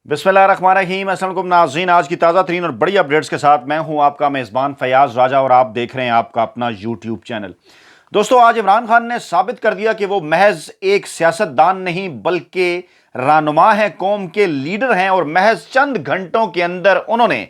बिस्मिल्लाहिर्रहमानिर्रहीम। अस्सलाम वालेकुम नाज़रीन, आज की ताज़ा तरीन और बड़ी अपडेट्स के साथ मैं हूं आपका मेज़बान फयाज़ राजा और आप देख रहे हैं आपका अपना यूट्यूब चैनल। दोस्तों, आज इमरान खान ने साबित कर दिया कि वो महज एक सियासतदान नहीं बल्कि रहनुमा हैं, कौम के लीडर हैं और महज चंद घंटों के अंदर उन्होंने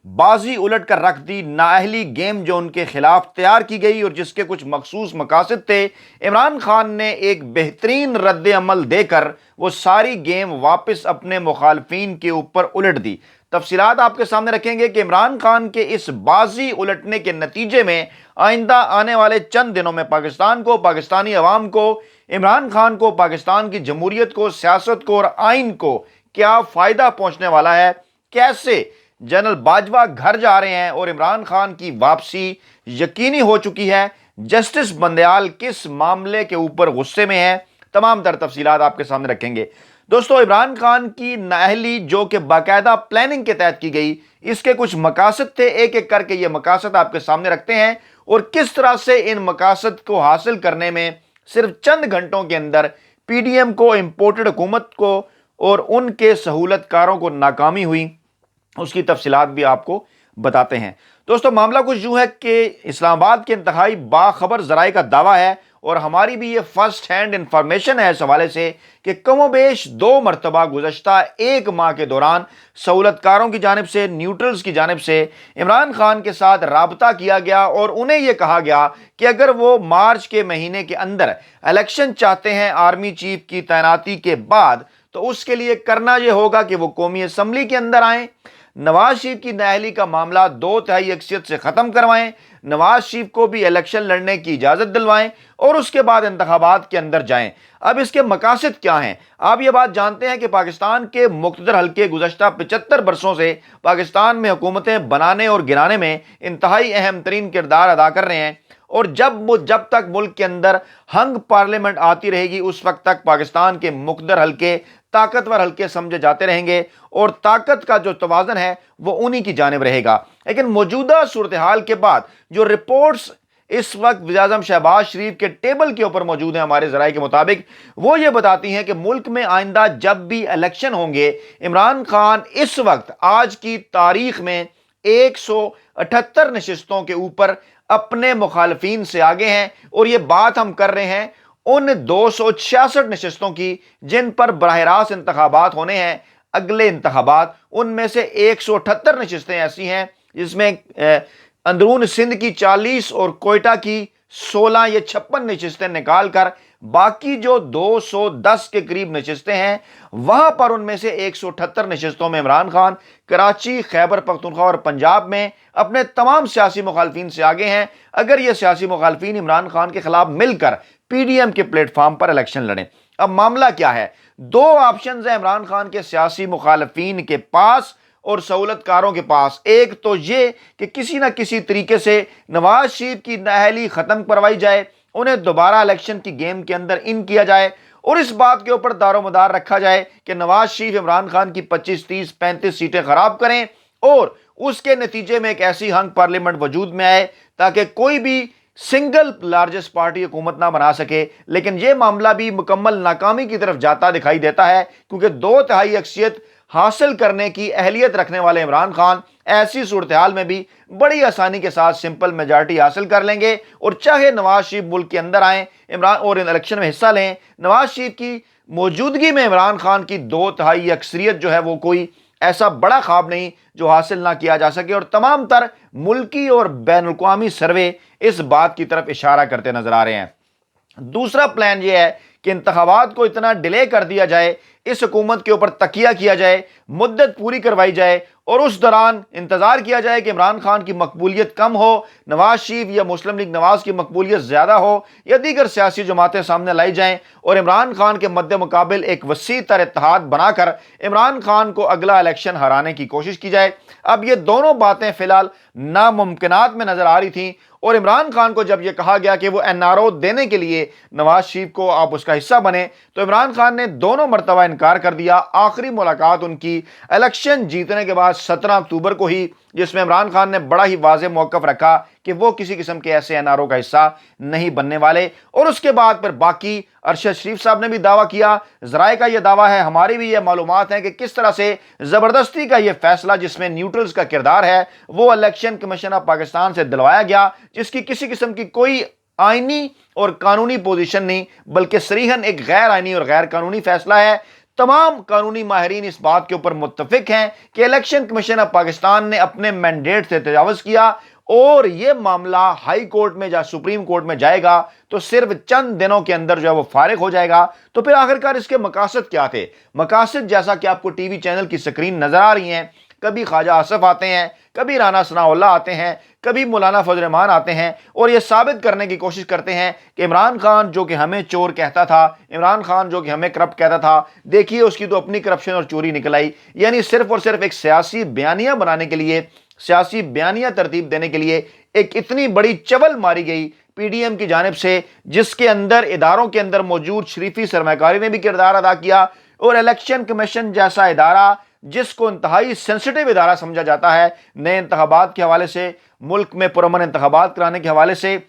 बाजी उलट कर रख दी। नाअहली गेम जो उनके खिलाफ तैयार की गई और जिसके कुछ मखसूस मकासद थे, इमरान खान ने एक बेहतरीन रद्द अमल देकर वो सारी गेम वापस अपने मुखालफीन के ऊपर उलट दी। तफसीलात आपके सामने रखेंगे कि इमरान खान के इस बाजी उलटने के नतीजे में आइंदा आने वाले चंद दिनों में पाकिस्तान को, पाकिस्तानी अवाम को, इमरान खान को, पाकिस्तान की जमहूरियत को, सियासत को और आइन को क्या फ़ायदा पहुंचने वाला है, कैसे जनरल बाजवा घर जा रहे हैं और इमरान खान की वापसी यकीनी हो चुकी है, जस्टिस बंदयाल किस मामले के ऊपर गुस्से में है, तमाम तर तफसीलात आपके सामने रखेंगे। दोस्तों, इमरान खान की नाअहली जो कि बाकायदा प्लानिंग के तहत की गई, इसके कुछ मकासद थे। एक एक करके ये मकासद आपके सामने रखते हैं और किस तरह से इन मकासद को हासिल करने में सिर्फ चंद घंटों के अंदर पीडीएम को, इंपोर्टेड हुकूमत को और उनके सहूलतकारों को नाकामी हुई, उसकी तफसीलात भी आपको बताते हैं। दोस्तों, मामला कुछ यूं है कि इस्लामाबाद के इंतहाई बाखबर जराए का दावा है और हमारी भी ये फर्स्ट हैंड इंफॉर्मेशन है इस हवाले से कि कमोबेश 2 मरतबा गुज़श्ता 1 माह के दौरान सहूलतकारों की जानिब से, न्यूट्रल्स की जानिब से इमरान खान के साथ राबता किया गया और उन्हें यह कहा गया कि अगर वो मार्च के महीने के अंदर इलेक्शन चाहते हैं आर्मी चीफ की तैनाती के बाद, तो उसके लिए करना यह होगा कि वो कौमी असम्बली के अंदर आएं, नवाज शरीफ की नाअहली का मामला 2/3 अक्सरियत से खत्म करवाएं, नवाज शरीफ को भी इलेक्शन लड़ने की इजाजत दिलवाएं और उसके बाद इंतखाबात के अंदर जाएं। अब इसके मकासद क्या हैं? आप ये बात जानते हैं कि पाकिस्तान के मुख्तदर हल्के गुज़श्ता 75 बरसों से पाकिस्तान में हुकूमतें बनाने और गिराने में इंतहाई अहम तरीन किरदार अदा कर रहे हैं और जब तक मुल्क के अंदर हंग पार्लियामेंट आती रहेगी उस वक्त तक पाकिस्तान के मुख्तदर हल्के ताकतवर हल्के समझे जाते रहेंगे और ताकत का जो तवाज़न है वो उन्हीं की जानिब रहेगा। लेकिन मौजूदा सूरत हाल के बाद जो रिपोर्ट्स इस वक्त वज़ीर आज़म शहबाज शरीफ के टेबल के ऊपर मौजूद हैं हमारे ज़राए के मुताबिक, वो ये बताती हैं कि मुल्क में आइंदा जब भी इलेक्शन होंगे, इमरान खान इस वक्त आज की तारीख में 178 नशिस्तों के ऊपर अपने मुखालफीन से आगे हैं और ये बात हम कर रहे हैं उन 266 नशिस्तों की जिन पर बराह रास्त इंतखाबात होने हैं। अगले इंतखाबात उनमें से 178 नशिस्तें ऐसी हैं जिसमें अंदरून सिंध की 40 और कोयटा की 16 या 56 नशिस्तें निकाल कर बाकी जो 210 के करीब नशिस्तें हैं, वहां पर उनमें से 178 नशिस्तों में इमरान खान कराची, खैबर पख्तूनख्वा और पंजाब में अपने तमाम सियासी मुखालफीन से आगे हैं। अगर ये सियासी मुखालफीन इमरान खान के खिलाफ मिलकर पीडीएम के प्लेटफॉर्म पर इलेक्शन लड़ें। अब मामला क्या है? 2 ऑप्शंस हैं इमरान खान के सियासी मुखालफीन के पास और सहूलतकारों के पास। एक तो ये कि किसी ना किसी तरीके से नवाज शरीफ की नाअहली खत्म करवाई जाए, उन्हें दोबारा इलेक्शन की गेम के अंदर इन किया जाए और इस बात के ऊपर दारोमदार रखा जाए कि नवाज शरीफ इमरान खान की 25, 30, 35 सीटें खराब करें और उसके नतीजे में एक ऐसी हंग पार्लियामेंट वजूद में आए ताकि कोई भी सिंगल लार्जेस्ट पार्टी हुकूमत ना बना सके। लेकिन यह मामला भी मुकम्मल नाकामी की तरफ जाता दिखाई देता है क्योंकि 2/3 अक्सरियत हासिल करने की अहलियत रखने वाले इमरान खान ऐसी सूरत हाल में भी बड़ी आसानी के साथ सिंपल मेजॉरिटी हासिल कर लेंगे और चाहे नवाज शरीफ मुल्क के अंदर आए इमरान और इन इलेक्शन में हिस्सा लें, नवाज शरीफ की मौजूदगी में इमरान खान की 2/3 अक्सरियत जो है वो कोई ऐसा बड़ा ख्वाब नहीं जो हासिल ना किया जा सके और तमाम तर मुल्की और बैनुल-अक़वामी सर्वे इस बात की तरफ इशारा करते नजर आ रहे हैं। दूसरा प्लान यह है कि इंतखाबात को इतना डिले कर दिया जाए, इस हुकूमत के ऊपर तकिया किया जाए, मुद्दत पूरी करवाई जाए और उस दौरान इंतजार किया जाए कि इमरान खान की मकबूलियत कम हो, नवाज शरीफ या मुस्लिम लीग नवाज की मकबूलियत ज़्यादा हो या दीगर सियासी जमातें सामने लाई जाएं और इमरान खान के मद्दे मुकाबिल एक वसी तर इत्तेहाद बनाकर इमरान खान को अगला इलेक्शन हराने की कोशिश की जाए। अब ये दोनों बातें फिलहाल नामुमकिनात में नजर आ रही थी और इमरान खान को जब यह कहा गया कि वो एनआरओ देने के लिए नवाज शरीफ को आप उसका हिस्सा बने, तो इमरान खान ने दोनों मरतबा इनकार कर दिया। आखिरी मुलाकात उनकी इलेक्शन जीतने के बाद 17 अक्टूबर को ही, जिसमें इमरान खान ने बड़ा ही वाज़ेह मौक़िफ़ रखा कि वो किसी किस्म के ऐसे एनआरओ का हिस्सा नहीं बनने वाले। और उसके बाद फिर बाकी अरशद शरीफ साहब ने भी दावा किया, ज़राए का ये दावा है, हमारी भी ये मालूमात है कि किस तरह से ज़बरदस्ती का ये फैसला, जिसमें न्यूट्रल्स का किरदार है, वो इलेक्शन कमीशन ऑफ पाकिस्तान से दिलवाया गया, जिसकी किसी किस्म की कोई आईनी और कानूनी पोजीशन नहीं, बल्कि सरीहन एक गैर आईनी और गैर कानूनी फैसला है। तमाम कानूनी माहिरीन इस बात के ऊपर मुत्तफिक हैं कि इलेक्शन कमीशन ऑफ पाकिस्तान ने अपने मैंडेट से तजावुज़ किया और यह मामला हाई कोर्ट में या सुप्रीम कोर्ट में जाएगा तो सिर्फ चंद दिनों के अंदर जो है वो फारिग हो जाएगा। तो फिर आखिरकार इसके मकासद क्या थे? मकासद जैसा कि आपको टीवी चैनल की स्क्रीन नजर आ रही हैं, कभी ख्वाजा आसिफ आते हैं, कभी राना सनाउल्लाह आते हैं, कभी मौलाना फजल रहमान आते हैं और ये साबित करने की कोशिश करते हैं कि इमरान खान जो कि हमें चोर कहता था, इमरान खान जो कि हमें करप्ट कहता था, देखिए उसकी तो अपनी करप्शन और चोरी निकल आई। यानी सिर्फ और सिर्फ एक सियासी बयानिया बनाने के लिए, सियासी बयानिया तरतीब देने के लिए एक इतनी बड़ी चवल मारी गई पीडीएम की जानिब से, जिसके अंदर इदारों के अंदर मौजूद शरीफी सरमाकारी ने भी किरदार अदा किया। और इलेक्शन कमीशन जैसा इदारा, जिसको इंतहाई सेंसिटिव इदारा समझा जाता है नए इंतखाबात के हवाले से, मुल्क में पुरअमन इंतखाबात कराने के हवाले से,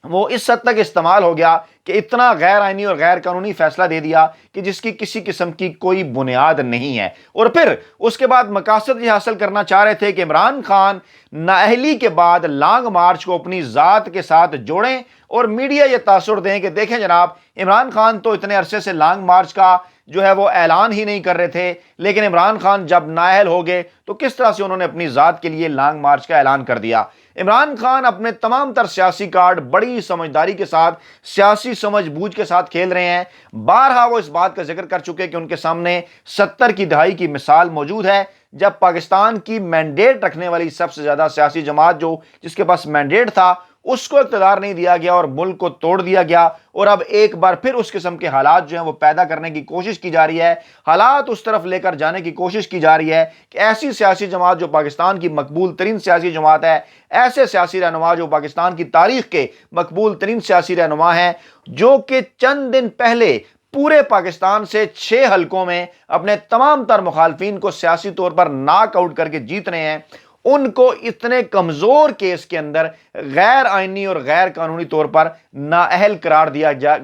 वो इस हद तक इस्तेमाल हो गया कि इतना गैर आईनी और गैर कानूनी फैसला दे दिया कि जिसकी किसी किस्म की कोई बुनियाद नहीं है। और फिर उसके बाद मकासद ये हासिल करना चाह रहे थे कि इमरान खान नाअहली के बाद लॉन्ग मार्च को अपनी ज़ात के साथ जोड़ें और मीडिया ये तासुर दें कि देखें जनाब, इमरान खान तो इतने अरसे से लॉन्ग मार्च का जो है वो ऐलान ही नहीं कर रहे थे, लेकिन इमरान खान जब नाअहल हो गए तो किस तरह से उन्होंने अपनी ज़ात के लिए लॉन्ग मार्च का ऐलान कर दिया। इमरान खान अपने तमाम तर सियासी कार्ड बड़ी समझदारी के साथ, सियासी समझबूझ के साथ खेल रहे हैं। बारहा वो इस बात का जिक्र कर चुके कि उनके सामने 70 की दहाई की मिसाल मौजूद है, जब पाकिस्तान की मैंडेट रखने वाली सबसे ज्यादा सियासी जमात जो जिसके पास मैंडेट था उसको इक़्तिदार नहीं दिया गया और मुल्क को तोड़ दिया गया। और अब एक बार फिर उस किस्म के हालात जो हैं वो पैदा करने की कोशिश की जा रही है, हालात उस तरफ लेकर जाने की कोशिश की जा रही है कि ऐसी सियासी जमात जो पाकिस्तान की मकबूल तरीन सियासी जमात है, ऐसे सियासी रहनुमा जो पाकिस्तान की तारीख के मकबूल तरीन सियासी रहनुमा हैं, जो कि चंद दिन पहले पूरे पाकिस्तान से 6 हलकों में अपने तमाम तर मुखालफीन को सियासी तौर पर नॉक आउट करके जीत रहे हैं, उनको इतने कमजोर केस के अंदर गैर आईनी और गैर कानूनी तौर पर नाअहल करार दिया जा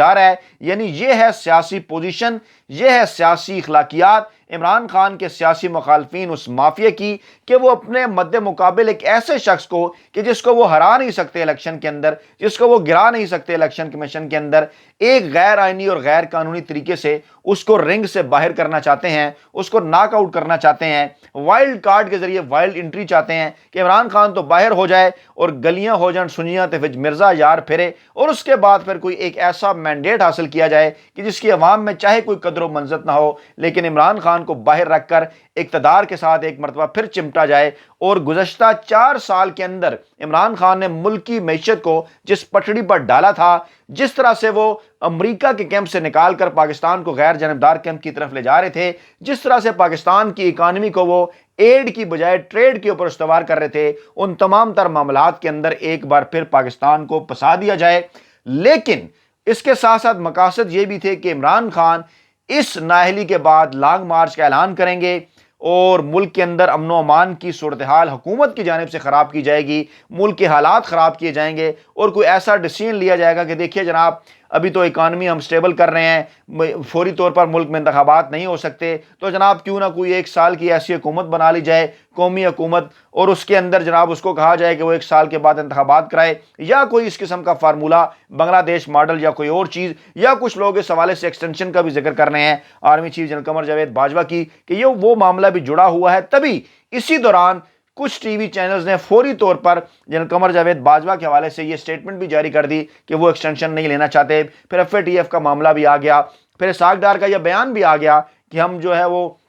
रहा है। यानी ये है सियासी पोजीशन, ये है सियासी इखलाकियात इमरान खान के सियासी मुखालफीन उस माफिया की कि वो अपने मद्दे मुकाबिल एक ऐसे शख्स को कि जिसको वो हरा नहीं सकते इलेक्शन के अंदर, जिसको वो गिरा नहीं सकते इलेक्शन कमीशन के अंदर, एक गैर आईनी और गैर कानूनी तरीके से उसको रिंग से बाहर करना चाहते हैं, उसको नॉक आउट करना चाहते हैं, वाइल्ड कार्ड के जरिए वाइल्ड एंट्री चाहते हैं कि इमरान खान तो बाहर हो जाए और गलियां हो जाए सुनियां ते फिर मिर्जा यार फिरे, और उसके बाद फिर कोई एक ऐसा मैंडेट हासिल किया जाए कि जिसकी अवाम में चाहे कोई कदर मंजत ना हो, लेकिन इमरान खान को बाहर रखकर इक़्तिदार के साथ एक मरतबा फिर चिमटा जाए। और गुज़श्ता 4 साल के अंदर इमरान खान ने मुल्क की मैशत को जिस पटड़ी पर डाला था, जिस तरह से वो अमेरिका के कैंप से निकाल कर पाकिस्तान को गैर जानबदार कैंप की तरफ ले जा रहे थे, जिस तरह से पाकिस्तान की इकानमी को वो एड की बजाय ट्रेड के ऊपर इस्तेमाल कर रहे थे, उन तमाम तर मामलात के अंदर एक बार फिर पाकिस्तान को फंसा दिया जाए। लेकिन इसके साथ साथ मकासद ये भी थे कि इमरान खान इस नाअहली के बाद लॉन्ग मार्च का ऐलान करेंगे और मुल्क के अंदर अमन व अमान की सूरत हाल हुकूमत की जानिब से ख़राब की जाएगी, मुल्क के हालात ख़राब किए जाएंगे और कोई ऐसा डिसीजन लिया जाएगा कि देखिए जनाब, अभी तो इकानमी हम स्टेबल कर रहे हैं, फौरी तौर पर मुल्क में इंतखाबात नहीं हो सकते, तो जनाब क्यों ना कोई 1 साल की ऐसी हुकूमत बना ली जाए, कौमी हुकूमत, और उसके अंदर जनाब उसको कहा जाए कि वो 1 साल के बाद इंतखाबात कराए, या कोई इस किस्म का फार्मूला बांग्लादेश मॉडल या कोई और चीज़। या कुछ लोग इस हवाले से एक्सटेंशन का भी जिक्र कर रहे हैं army chief general Qamar Javed Bajwa की कि ये वो मामला भी जुड़ा हुआ है। तभी इसी दौरान कुछ टीवी चैनल्स ने फौरी तौर पर जनरल कमर जावेद बाजवा के हवाले से ये स्टेटमेंट भी जारी कर दी कि वो एक्सटेंशन नहीं लेना चाहते। फिर एफएटीएफ का मामला भी आ गया, फिर सागडार का यह बयान भी आ गया कि हम जो है वो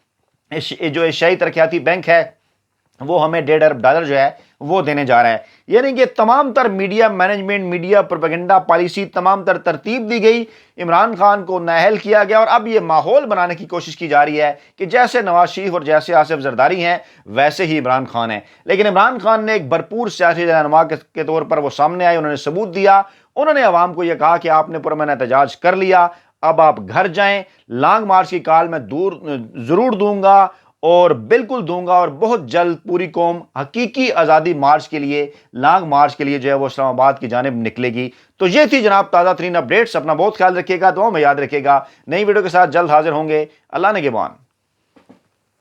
जो एशियाई तरक्याती बैंक है वो हमें $1.5 अरब जो है वो देने जा रहा है। यानी कि तमाम तर media management, media propaganda policy, तमाम तर तरतीब दी गई, इमरान खान को नाअहल किया गया और अब ये माहौल बनाने की कोशिश की जा रही है कि जैसे नवाज शरीफ और जैसे आसिफ जरदारी हैं वैसे ही इमरान खान है। लेकिन इमरान खान ने एक भरपूर सियासी रहनुमा के तौर पर वो सामने आए, उन्होंने सबूत दिया, उन्होंने अवाम को यह कहा कि आपने पुरअमन एहतजाज कर लिया, अब आप घर जाएं, लॉन्ग मार्च की कॉल मैं ज़रूर दूंगा اور بالکل دوں گا، اور بہت جلد پوری قوم حقیقی آزادی مارچ کے لیے، لانگ مارچ کے لیے جو ہے وہ اسلام آباد کی جانب نکلے گی۔ تو یہ تھی جناب تازہ ترین اپڈیٹس، اپنا بہت خیال رکھیے گا، دعاؤں میں یاد رکھیے گا، نئی ویڈیو کے ساتھ جلد حاضر ہوں گے۔ اللہ نگہبان۔